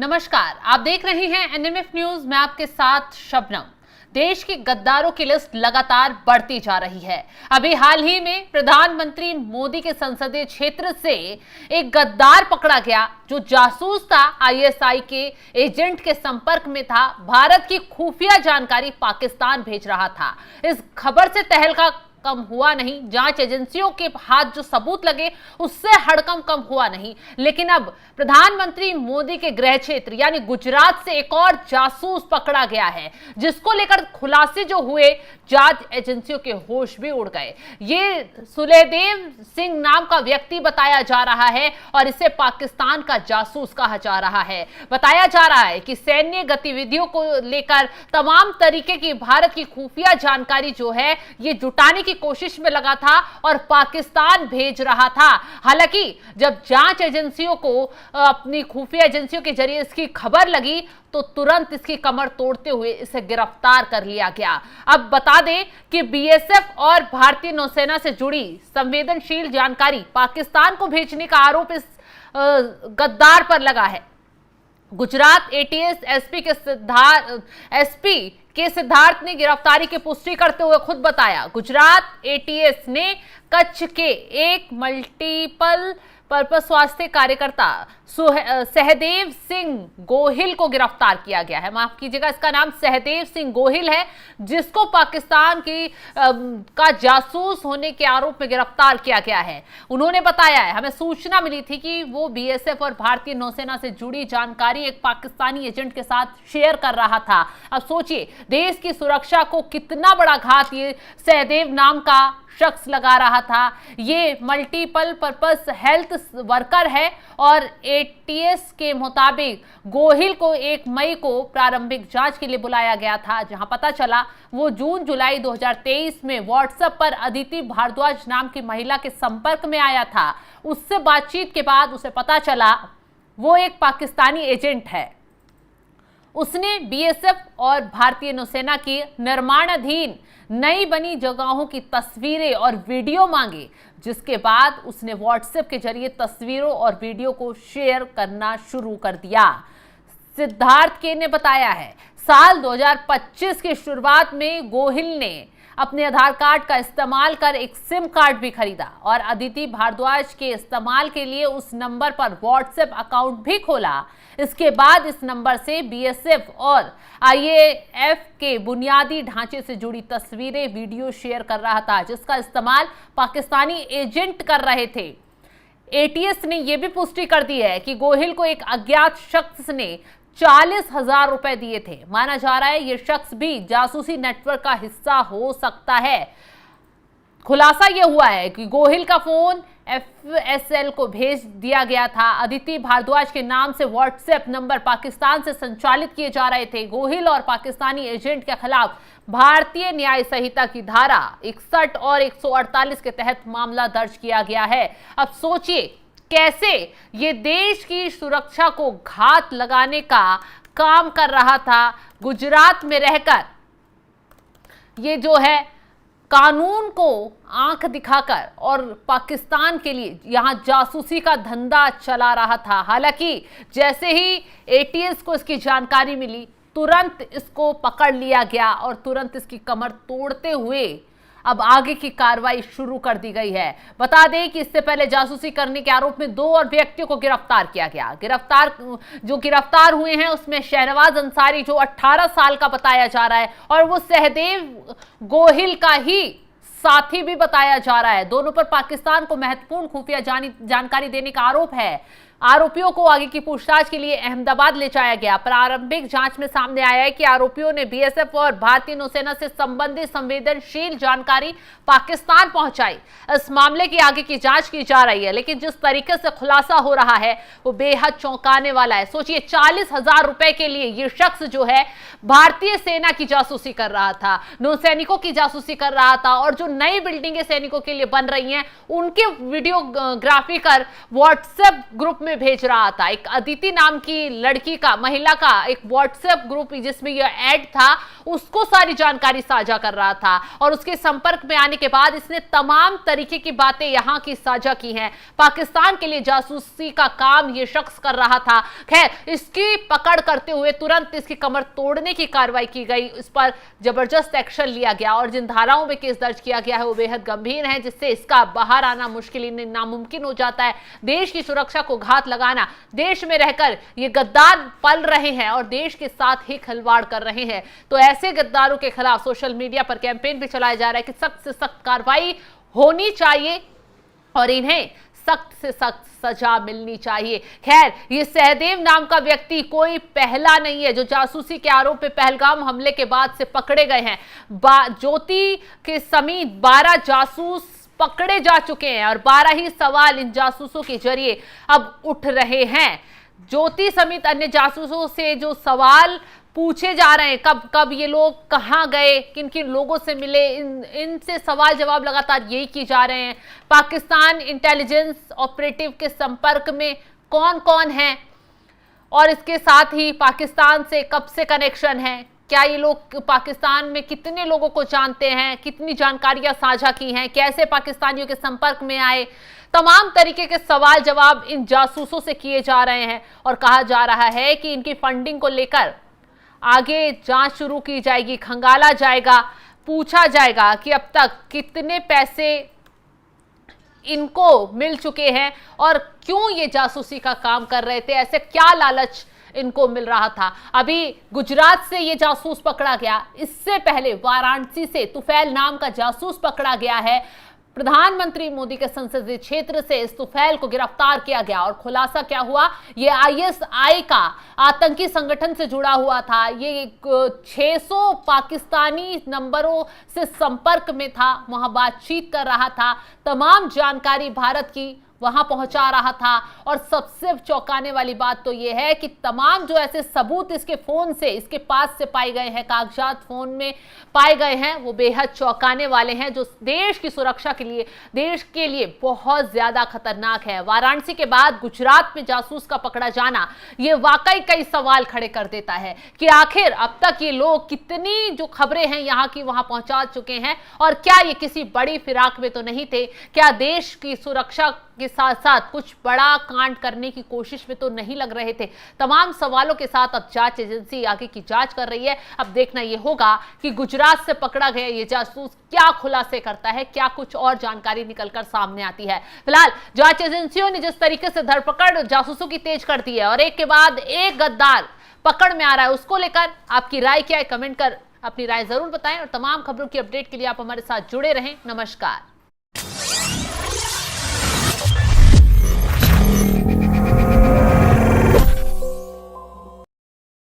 नमस्कार, आप देख रहे हैं एनएमएफ न्यूज। मैं आपके साथ शबनम। देश की गद्दारों की लिस्ट लगातार बढ़ती जा रही है। अभी हाल ही में प्रधानमंत्री मोदी के संसदीय क्षेत्र से एक गद्दार पकड़ा गया जो जासूस था, आईएसआई के एजेंट के संपर्क में था, भारत की खुफिया जानकारी पाकिस्तान भेज रहा था। इस खबर से तहलका कम हुआ नहीं, जांच एजेंसियों के हाथ जो सबूत लगे उससे हड़कंप कम हुआ नहीं। लेकिन अब प्रधानमंत्री मोदी के गृह क्षेत्र यानी गुजरात से एक और जासूस पकड़ा गया है, जिसको लेकर खुलासे जो हुए, जांच एजेंसियों के होश भी उड़ गए। ये सुलेदेव सिंह नाम का व्यक्ति बताया जा रहा है और इसे पाकिस्तान का जासूस कहा जा रहा है। बताया जा रहा है कि सैन्य गतिविधियों को लेकर तमाम तरीके की भारत की खुफिया जानकारी जो है ये जुटाने की कोशिश में लगा था और पाकिस्तान भेज रहा था। हालांकि जब जांच एजेंसियों को अपनी खुफिया एजेंसियों के जरिए इसकी खबर लगी तो तुरंत इसकी कमर तोड़ते हुए इसे गिरफ्तार कर लिया गया। अब बता दें कि बीएसएफ और भारतीय नौसेना से जुड़ी संवेदनशील जानकारी पाकिस्तान को भेजने का आरोप इस गद्दार पर लगा है। गुजरात एटीएस एसपी के सिद्धार्थ ने गिरफ्तारी की पुष्टि करते हुए खुद बताया, गुजरात एटीएस ने कच्छ के एक मल्टीपल पर्पस स्वास्थ्य कार्यकर्ता सहदेव सिंह गोहिल को गिरफ्तार किया गया है। माफ कीजिएगा, इसका नाम सहदेव सिंह गोहिल है, जिसको पाकिस्तान की का जासूस होने के आरोप में गिरफ्तार किया गया है। उन्होंने बताया है, हमें सूचना मिली थी कि वो बीएसएफ और भारतीय नौसेना से जुड़ी जानकारी एक पाकिस्तानी एजेंट के साथ शेयर कर रहा था। अब सोचिए, देश की सुरक्षा को कितना बड़ा घात ये सहदेव नाम का शख्स लगा रहा था। ये मल्टीपल पर्पस हेल्थ वर्कर है और एटीएस के मुताबिक गोहिल को 1 मई को प्रारंभिक जांच के लिए बुलाया गया था, जहां पता चला वो जून जुलाई 2023 में व्हाट्सएप पर अदिति भारद्वाज नाम की महिला के संपर्क में आया था। उससे बातचीत के बाद उसे पता चला वो एक पाकिस्तानी एजेंट है। उसने बीएसएफ और भारतीय नौसेना की निर्माणाधीन नई बनी जगहों की तस्वीरें और वीडियो मांगे, जिसके बाद उसने व्हाट्सएप के जरिए तस्वीरों और वीडियो को शेयर करना शुरू कर दिया। सिद्धार्थ के ने बताया है, साल 2025 की शुरुआत में गोहिल ने अपने आधार कार्ड का इस्तेमाल कर एक सिम कार्ड भी खरीदा और अदिति भारद्वाज के इस्तेमाल के लिए उस नंबर पर व्हाट्सएप अकाउंट भी खोला। इसके बाद इस नंबर से बीएसएफ और आईएएफ के बुनियादी ढांचे से जुड़ी तस्वीरें, वीडियो शेयर कर रहा था, जिसका इस्तेमाल पाकिस्तानी एजेंट कर रहे थे। एटीएस ने यह भी पुष्टि कर दी है कि गोहिल को एक अज्ञात शख्स ने 40,000 रुपए दिए थे। माना जा रहा है यह शख्स भी जासूसी नेटवर्क का हिस्सा हो सकता है। खुलासा यह हुआ है कि गोहिल का फोन एफएसएल को भेज दिया गया था। अदिति भारद्वाज के नाम से व्हाट्सएप नंबर पाकिस्तान से संचालित किए जा रहे थे। गोहिल और पाकिस्तानी एजेंट के खिलाफ भारतीय न्याय संहिता की धारा 61 और 148 के तहत मामला दर्ज किया गया है। अब सोचिए कैसे ये देश की सुरक्षा को घात लगाने का काम कर रहा था। गुजरात में रहकर ये जो है कानून को आंख दिखाकर और पाकिस्तान के लिए यहां जासूसी का धंधा चला रहा था। हालांकि जैसे ही एटीएस को इसकी जानकारी मिली, तुरंत इसको पकड़ लिया गया और तुरंत इसकी कमर तोड़ते हुए अब आगे की कार्रवाई शुरू कर दी गई है। बता दें कि इससे पहले जासूसी करने के आरोप में 2 और व्यक्तियों को गिरफ्तार किया गया। गिरफ्तार हुए हैं उसमें शहनवाज अंसारी, जो 18 साल का बताया जा रहा है, और वो सहदेव गोहिल का ही साथी भी बताया जा रहा है। दोनों पर पाकिस्तान को महत्वपूर्ण खुफिया जानकारी देने का आरोप है। आरोपियों को आगे की पूछताछ के लिए अहमदाबाद ले जाया गया। प्रारंभिक जांच में सामने आया है कि आरोपियों ने बीएसएफ और भारतीय नौसेना से संबंधित संवेदनशील जानकारी पाकिस्तान पहुंचाई। इस मामले की आगे की जांच की जा रही है, लेकिन जिस तरीके से खुलासा हो रहा है वो बेहद चौंकाने वाला है। सोचिए, 40,000 रुपए के लिए ये शख्स जो है भारतीय सेना की जासूसी कर रहा था, नौसैनिकों की जासूसी कर रहा था, और जो नई बिल्डिंगें सैनिकों के लिए बन रही हैं उनके वीडियोग्राफी कर व्हाट्सएप ग्रुप में में भेज रहा था। एक अदिति नाम की लड़की का, महिला का एक व्हाट्सएप ग्रुप जिसमें यह ऐड था, उसको सारी जानकारी साझा कर रहा था और उसके संपर्क में आने के बाद इसने तमाम तरीके की बातें यहां की साझा की हैं। पाकिस्तान के लिए जासूसी का काम यह शख्स कर रहा था। खैर, इसकी पकड़ करते हुए तुरंत इसकी कमर तोड़ने की कार्रवाई की गई, इस पर जबरदस्त एक्शन लिया गया और जिन धाराओं में केस दर्ज किया गया है वो बेहद गंभीर है, जिससे इसका बाहर आना मुश्किल नामुमकिन हो जाता है। देश की सुरक्षा को घात लगाना, देश में रहकर ये गद्दार पल रहे हैं और देश के साथ ही खिलवाड़ कर रहे हैं। तो ऐसे गद्दारों के खिलाफ सोशल मीडिया पर कैंपेन भी चलाया जा रहा है कि सख्त से सख्त कार्रवाई होनी चाहिए और इन्हें सख्त से सख्त सजा मिलनी चाहिए। खैर, ये सहदेव नाम का व्यक्ति कोई पहला नहीं है जो जासूसी के आरोप पे पहलगाम हमले के बाद से पकड़े गए हैं। ज्योति के समेत 12 जासूस पकड़े जा चुके हैं और 12 ही सवाल इन जासूसों के जरिए अब उठ रहे हैं। ज्योति समेत अन्य जासूसों से जो सवाल पूछे जा रहे हैं, कब कब ये लोग कहां गए, किन किन लोगों से मिले, इनसे सवाल जवाब लगातार यही किए जा रहे हैं। पाकिस्तान इंटेलिजेंस ऑपरेटिव के संपर्क में कौन कौन है और इसके साथ ही पाकिस्तान से कब से कनेक्शन है, क्या ये लोग पाकिस्तान में कितने लोगों को जानते हैं, कितनी जानकारियां साझा की हैं, कैसे पाकिस्तानियों के संपर्क में आए, तमाम तरीके के सवाल जवाब इन जासूसों से किए जा रहे हैं और कहा जा रहा है कि इनकी फंडिंग को लेकर आगे जांच शुरू की जाएगी, खंगाला जाएगा, पूछा जाएगा कि अब तक कितने पैसे इनको मिल चुके हैं और क्यों ये जासूसी का काम कर रहे थे, ऐसे क्या लालच इनको मिल रहा था। अभी गुजरात से ये जासूस पकड़ा गया, इससे पहले वाराणसी से तुफैल नाम का जासूस पकड़ा गया है। प्रधानमंत्री मोदी के संसदीय क्षेत्र से इस तुफैल को गिरफ्तार किया गया और खुलासा क्या हुआ, ये आईएसआई का आतंकी संगठन से जुड़ा हुआ था। ये 600 पाकिस्तानी नंबरों से संपर्क में था, वहां बातचीत कर रहा था, तमाम जानकारी भारत की वहां पहुंचा रहा था और सबसे चौंकाने वाली बात तो यह है कि तमाम जो ऐसे सबूत इसके फोन से, इसके पास से पाए गए हैं, कागजात फोन में पाए गए हैं, वो बेहद चौंकाने वाले हैं, जो देश की सुरक्षा के लिए, देश के लिए बहुत ज्यादा खतरनाक है। वाराणसी के बाद गुजरात में जासूस का पकड़ा जाना ये वाकई कई सवाल खड़े कर देता है कि आखिर अब तक ये लोग कितनी जो खबरें हैं यहाँ की वहां पहुंचा चुके हैं और क्या ये किसी बड़ी फिराक में तो नहीं थे, क्या देश की सुरक्षा के साथ साथ कुछ बड़ा कांड करने की कोशिश में तो नहीं लग रहे थे। तमाम सवालों के साथ अब जांच एजेंसी आगे की जांच कर रही है। अब देखना यह होगा कि गुजरात से पकड़ा गया ये जासूस क्या खुलासे करता है, क्या कुछ और जानकारी निकलकर सामने आती है। फिलहाल जांच एजेंसियों ने जिस तरीके से धरपकड़ जासूसों की तेज कर दी है और एक के बाद एक गद्दार पकड़ में आ रहा है, उसको लेकर आपकी राय क्या है, कमेंट कर अपनी राय जरूर बताएं और तमाम खबरों की अपडेट के लिए आप हमारे साथ जुड़े रहें। नमस्कार।